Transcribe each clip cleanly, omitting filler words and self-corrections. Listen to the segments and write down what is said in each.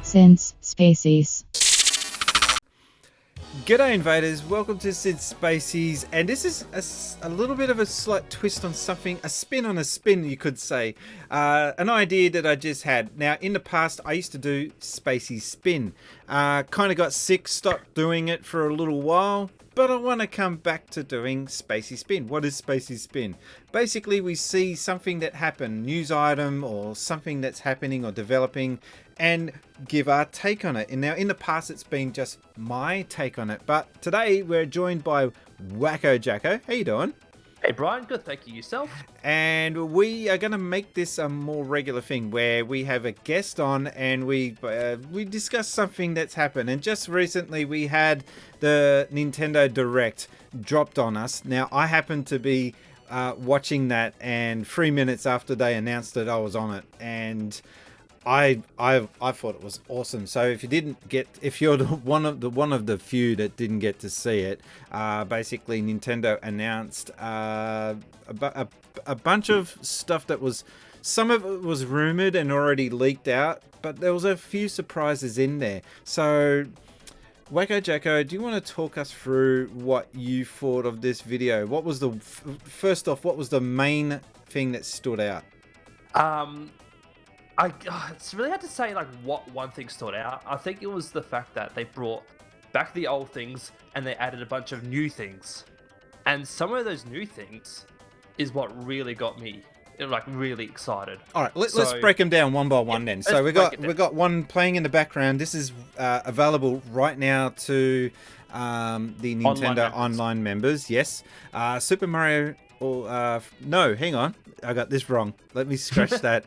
Since Spacies. G'day invaders, welcome to Since Spacies, and this is a little bit of a slight twist on something, a spin on a spin you could say, an idea that I just had. Now in the past I used to do Spacies Spin, kind of got sick, stopped doing it for a little while, but I want to come back to doing Spacies Spin. What is Spacies Spin? Basically we see something that happened, news item or something that's happening or developing, and give our take on it. And now in the past it's been just my take on it, but today we're joined by Wacko Jacko. How you doing? Hey Brian, good, thank you. Yourself? And we are going to make this a more regular thing where we have a guest on and we discuss something that's happened. And just recently we had the Nintendo Direct dropped on us. Now I happened to be watching that, and 3 minutes after they announced it I was on it, and I thought it was awesome. So if you're one of the few that didn't get to see it, basically Nintendo announced a bunch of stuff that was, some of it was rumored and already leaked out, but there was a few surprises in there. So Wacko Jacko, do you want to talk us through what you thought of this video? What was first off, what was the main thing that stood out? It's really hard to say like what one thing stood out. I think it was the fact that they brought back the old things and they added a bunch of new things. And some of those new things is what really got me like really excited. All right, let's break them down one by one then. So we've got one playing in the background. This is available right now to the Nintendo Online members. Yes. Super Mario... no, hang on. I got this wrong. Let me scratch that.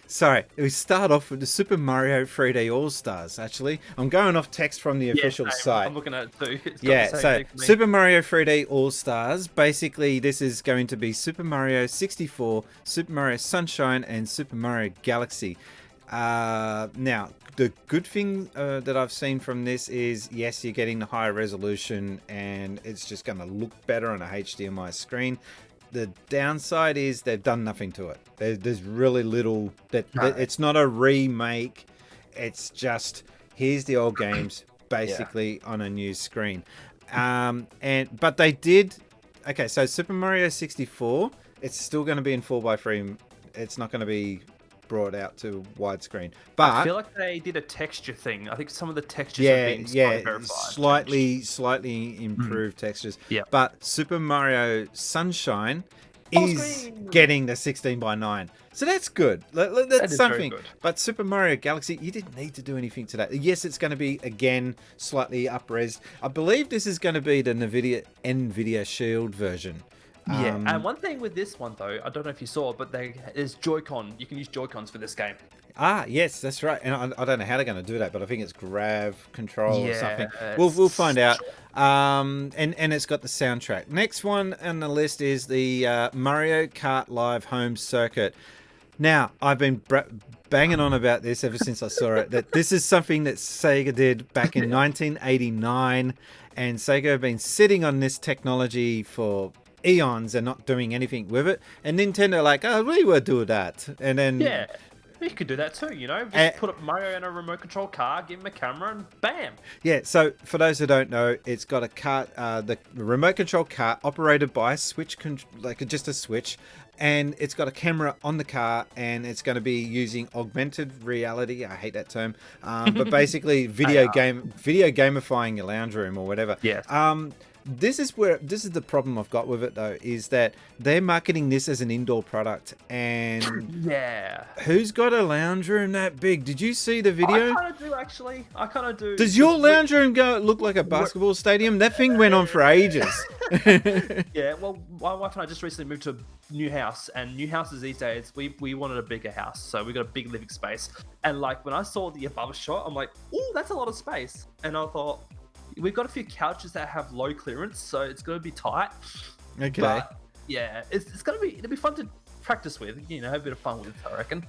Sorry, we start off with the Super Mario 3D AllStars, actually. I'm going off text from the official site. I'm looking at it too. Yeah, so Super Mario 3D AllStars. Basically, this is going to be Super Mario 64, Super Mario Sunshine, and Super Mario Galaxy. Now, the good thing that I've seen from this is, yes, you're getting the higher resolution and it's just going to look better on a HDMI screen. The downside is they've done nothing to it. There's really little that it's not a remake. It's just, here's the old games basically on a new screen. But they did, okay, so Super Mario 64, it's still going to be in 4:3. It's not going to be brought out to widescreen, but I feel like they did a texture thing. I think some of the textures have been slightly improved textures. Yeah, but Super Mario Sunshine is getting the 16:9, so that's good. That's something. Good. But Super Mario Galaxy, you didn't need to do anything to that. Yes, it's going to be again slightly up-res. I believe this is going to be the NVIDIA Shield version. Yeah, and one thing with this one though, I don't know if you saw, but there's Joy-Con. You can use Joy-Cons for this game. Ah, yes, that's right. And I don't know how they're going to do that, but I think it's Grav Control or something. We'll find out. And it's got the soundtrack. Next one on the list is the Mario Kart Live Home Circuit. Now, I've been banging on about this ever since I saw it, that this is something that Sega did back in 1989, and Sega have been sitting on this technology for eons and not doing anything with it, and Nintendo like, oh, we will do that, and then you could do that too, you know, just put up Mario in a remote control car, give him a camera, and bam. Yeah, so for those who don't know, it's got a cart, the remote control car operated by a switch, just a switch, and it's got a camera on the car, and it's going to be using augmented reality. I hate that term, but basically video gamifying your lounge room or whatever. Yeah. This is the problem I've got with it though, is that they're marketing this as an indoor product, and who's got a lounge room that big? Did you see the video? I kind of do, actually. I kind of do. Does your lounge room look like a basketball stadium? That thing went on for ages. Yeah, well, my wife and I just recently moved to a new house, and new houses these days, we wanted a bigger house, so we got a big living space. And like when I saw the above shot, I'm like, ooh, that's a lot of space. And I thought, we've got a few couches that have low clearance, so it's going to be tight. Okay. But yeah, it'll be fun to practice with, have a bit of fun with, I reckon.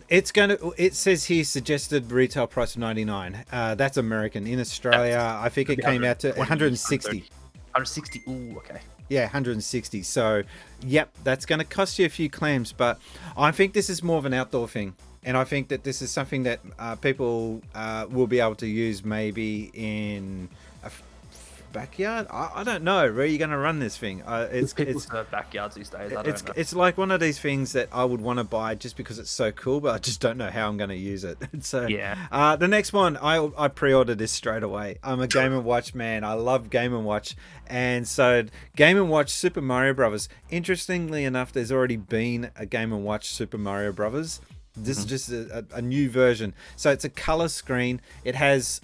It says here suggested retail price of 99. That's American. In Australia, I think it came out to 160. 160. Ooh, okay. Yeah, 160. So, yep, that's going to cost you a few clams, but I think this is more of an outdoor thing. And I think that this is something that people will be able to use maybe in a backyard. I don't know. Where are you going to run this thing? It's backyards these days. I don't know. It's like one of these things that I would want to buy just because it's so cool, but I just don't know how I'm going to use it. So yeah. The next one, I pre-ordered this straight away. I'm a Game & Watch man. I love Game & Watch, and so Game & Watch Super Mario Brothers. Interestingly enough, there's already been a Game & Watch Super Mario Brothers. This is just a new version. So it's a color screen. It has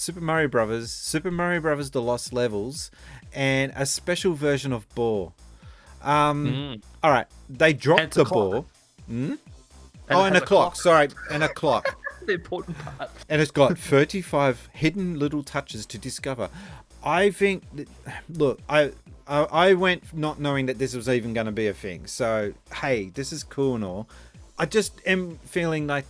Super Mario Brothers, Super Mario Brothers The Lost Levels, and a special version of Ball. All right, they dropped the ball. And a clock. Sorry, and a clock. The important part. And it's got 35 hidden little touches to discover. I think, look, I went not knowing that this was even going to be a thing. So, hey, this is cool and all. I just am feeling like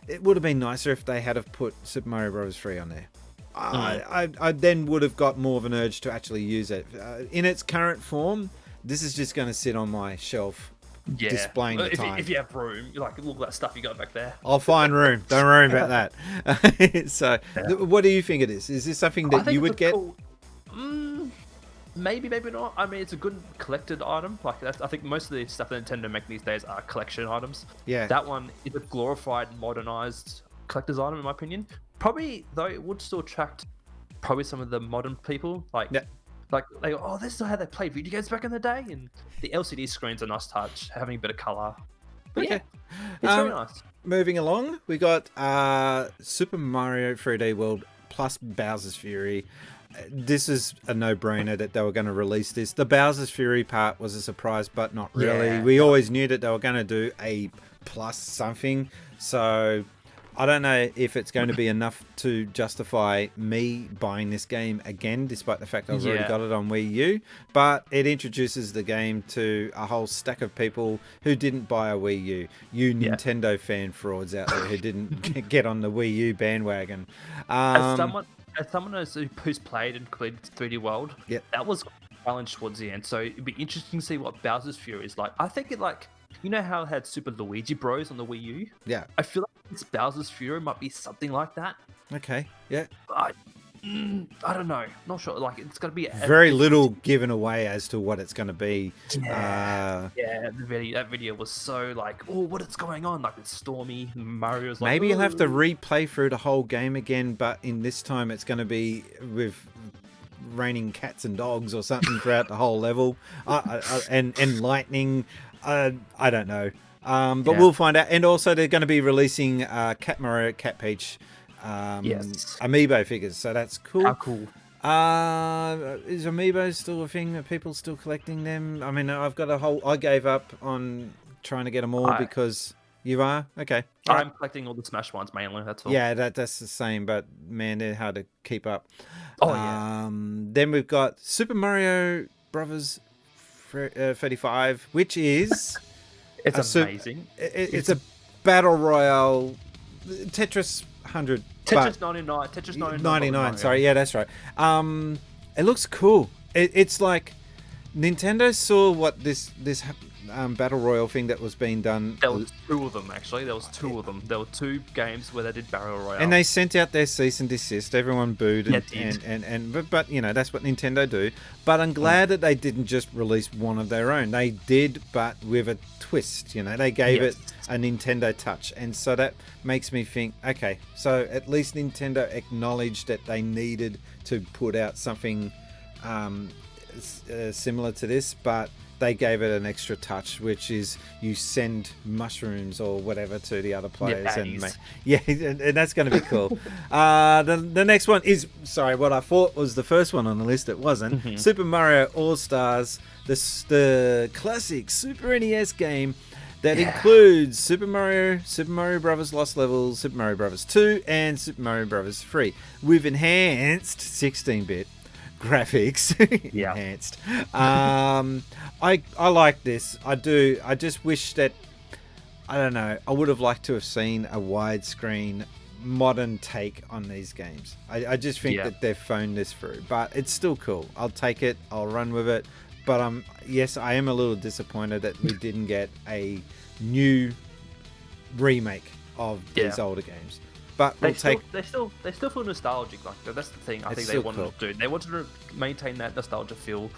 it would have been nicer if they had have put Super Mario Bros. 3 on there. I then would have got more of an urge to actually use it. In its current form, this is just going to sit on my shelf, displaying the time. If you have room, look at that stuff you got back there. I'll find room. Don't worry about that. So, what do you think it is? Is this something that you would get? Cool. Maybe, maybe not. I mean, it's a good collected item. Like, I think most of the stuff that Nintendo make these days are collection items. Yeah. That one is a glorified, modernized collector's item, in my opinion. Probably, though, it would still attract probably some of the modern people. Like, they go, oh, this is how they played video games back in the day. And the LCD screen's a nice touch, having a bit of color. But yeah, it's very nice. Moving along, we got Super Mario 3D World plus Bowser's Fury. This is a no-brainer that they were going to release this. The Bowser's Fury part was a surprise, but not really. Yeah. We always knew that they were going to do a plus something. So I don't know if it's going to be enough to justify me buying this game again, despite the fact I've already got it on Wii U. But it introduces the game to a whole stack of people who didn't buy a Wii U. You Nintendo fan frauds out there who didn't get on the Wii U bandwagon. As someone who's played and completed 3D World, that was a challenge towards the end. So it'd be interesting to see what Bowser's Fury is like. I think you know how it had Super Luigi Bros on the Wii U? Yeah. I feel like this Bowser's Fury might be something like that. Okay, yeah. I don't know. Not sure. Like, it's got to be very little given away as to what it's going to be. Yeah. That video was so like, oh, what is going on? Like, it's stormy. Mario's like, maybe you'll have to replay through the whole game again, but in this time it's going to be with raining cats and dogs or something throughout the whole level, and lightning. I don't know. But we'll find out. And also they're going to be releasing Cat Mario, Cat Peach. Amiibo figures, so that's cool. How cool. Is Amiibo still a thing? Are people still collecting them? I mean, I gave up on trying to get them all because you are? Okay. I'm collecting all the Smash ones mainly, that's all. Yeah, that's the same, but man, they're hard to keep up. Then we've got Super Mario Brothers 35, which is... it's amazing. It's a battle royale Tetris 100. Tetris 99. Tetris 99. 99. Sorry, yeah, that's right. It looks cool. It's like Nintendo saw what this battle royale thing that was being done. There was two of them actually. There was two of them. There were two games where they did battle royale. And they sent out their cease and desist. Everyone booed but you know, that's what Nintendo do. But I'm glad that they didn't just release one of their own. They did, but with a twist, you know. They gave it a Nintendo touch. And so that makes me think, okay, so at least Nintendo acknowledged that they needed to put out something similar to this, but they gave it an extra touch, which is you send mushrooms or whatever to the other players, and that's going to be cool. The next one is what I thought was the first one on the list. It wasn't. Super Mario AllStars, the classic Super NES game that includes Super Mario Brothers Lost Levels, Super Mario Brothers 2, and Super Mario Brothers 3 with enhanced 16-bit. graphics Yeah. enhanced. I like this. I do. I just wish that, I don't know, I would have liked to have seen a widescreen modern take on these games. I just think that they've phoned this through, but it's still cool. I'll take it. I'll run with it. But yes, I am a little disappointed that we didn't get a new remake of these older games. But they still feel nostalgic. Like that's the thing. I think they wanted to do. They wanted to maintain that nostalgia feel.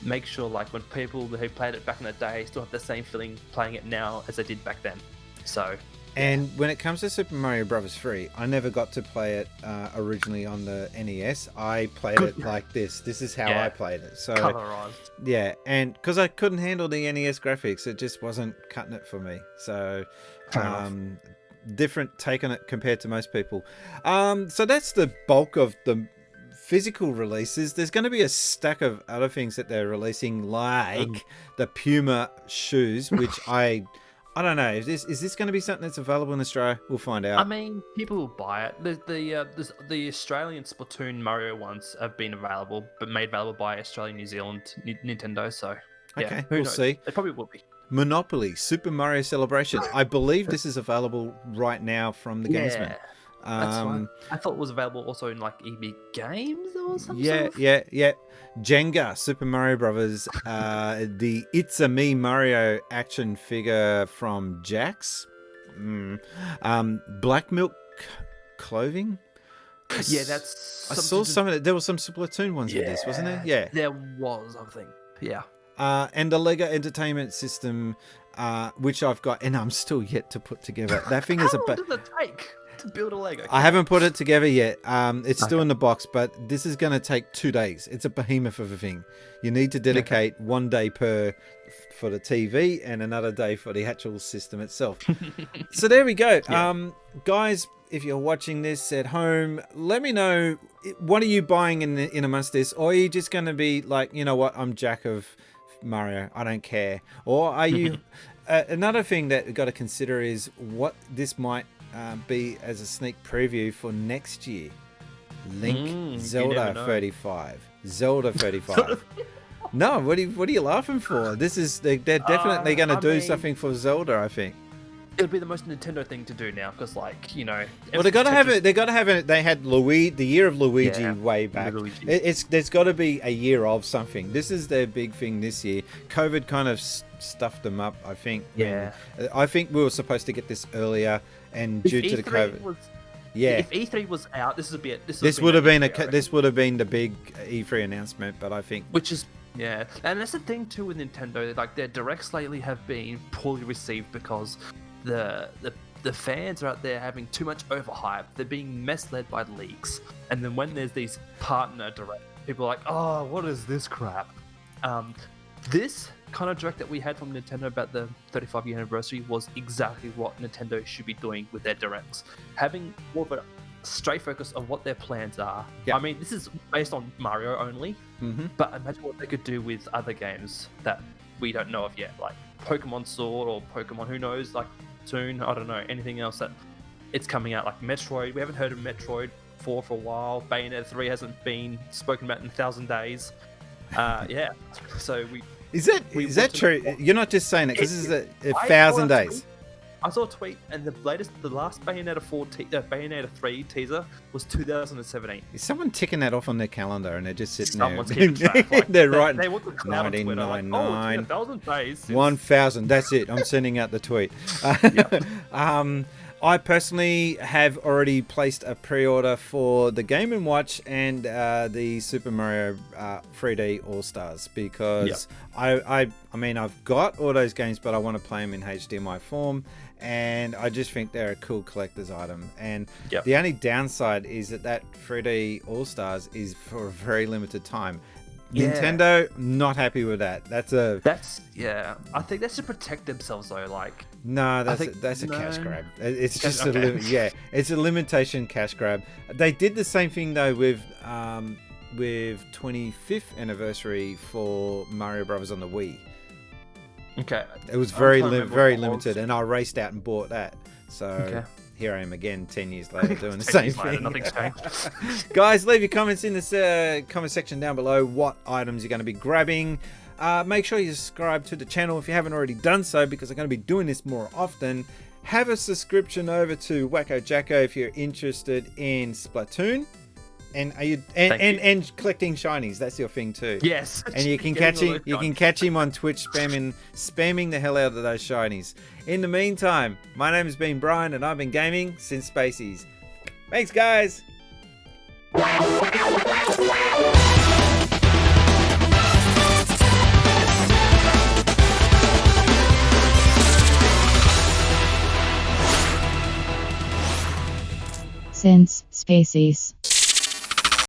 Make sure, like, when people who played it back in the day still have the same feeling playing it now as they did back then. So. And when it comes to Super Mario Bros. 3, I never got to play it originally on the NES. I played it like this. This is how I played it. So colorized. Yeah, and because I couldn't handle the NES graphics, it just wasn't cutting it for me. So different take on it compared to most people. So that's the bulk of the physical releases. There's going to be a stack of other things that they're releasing, like the Puma shoes, which I don't know. Is this going to be something that's available in Australia? We'll find out. I mean, people will buy it. The Australian Splatoon Mario ones have been available, but made available by Australia, New Zealand, Nintendo. So okay, we'll see. It probably will be. Monopoly Super Mario Celebration. I believe this is available right now from the Gamesman. That's fine. I thought it was available also in like EB Games or something. Yeah. Jenga, Super Mario Brothers, the It's a Me Mario action figure from Jax. Black Milk clothing. Yeah, that's. I saw some of it. There were some Splatoon ones with this, wasn't there? Yeah, there was. I think. Yeah. And the Lego Entertainment System, which I've got, and I'm still yet to put together. That thing is How long does it take to build a Lego? I haven't put it together yet. It's still in the box, but this is going to take 2 days. It's a behemoth of a thing. You need to dedicate 1 day for the TV and another day for the actual system itself. So there we go. Guys, if you're watching this at home, let me know, what are you buying in amongst this? Or are you just going to be like, you know what, I'm Jack of Mario, I don't care? Or are you... another thing that we've got to consider is what this might be as a sneak preview for next year. Link Zelda 35. Zelda 35. No, what are you laughing for? This is they're definitely going to do something for Zelda, I think. It would be the most Nintendo thing to do now, because, like, you know. Well, they got to have it. They got to have it. They had the year of Luigi way back. There's got to be a year of something. This is their big thing this year. COVID kind of stuffed them up, I think. Yeah. I think we were supposed to get this earlier, and due to the COVID. If E3 was out, this would have been the big E3 announcement. But I think, which is. Yeah, and that's the thing too with Nintendo. Like, their directs lately have been poorly received because the fans are out there having too much overhype. They're being misled by leaks, and then when there's these partner directs, people are like, "Oh, what is this crap?" This kind of direct that we had from Nintendo about the 35-year anniversary was exactly what Nintendo should be doing with their directs, having more of a straight focus on what their plans are. I mean, this is based on Mario only, but imagine what they could do with other games that we don't know of yet, like Pokemon Sword or Pokemon who knows, like soon, I don't know, anything else that it's coming out, like Metroid. We haven't heard of Metroid 4 for a while. Bayonetta 3 hasn't been spoken about in 1,000 days. So is that true? You're not just saying it because this is 1,000 days. I saw a tweet, and the last Bayonetta 3 teaser was 2017. Is someone ticking that off on their calendar, and they're just sitting Someone's there? track. Like, they're right. They want the cloud on Twitter. Like, oh, it's been 1,000 days. 1,000. That's it. I'm sending out the tweet. I personally have already placed a pre-order for the Game & Watch and the Super Mario 3D AllStars because I mean, I've got all those games, but I want to play them in HDMI form, and I just think they're a cool collector's item. And the only downside is that 3D AllStars is for a very limited time. Nintendo not happy with that. I think that's to protect themselves though. Like, no, that's a cash grab. It's just it's a limitation cash grab. They did the same thing though with 25th anniversary for Mario Brothers on the Wii. Okay, it was very limited, and I raced out and bought that. So here I am again 10 years later doing the 10 same years later, thing. nothing's changed. Guys, leave your comments in the comment section down below what items you're going to be grabbing. Make sure you subscribe to the channel if you haven't already done so, because I'm going to be doing this more often. Have a subscription over to Wacko Jacko if you're interested in Splatoon. And and collecting shinies, that's your thing too. Yes. And you can catch him on Twitch spamming the hell out of those shinies. In the meantime, my name has been Brian and I've been gaming since Spacies. Thanks guys. Since Spacies.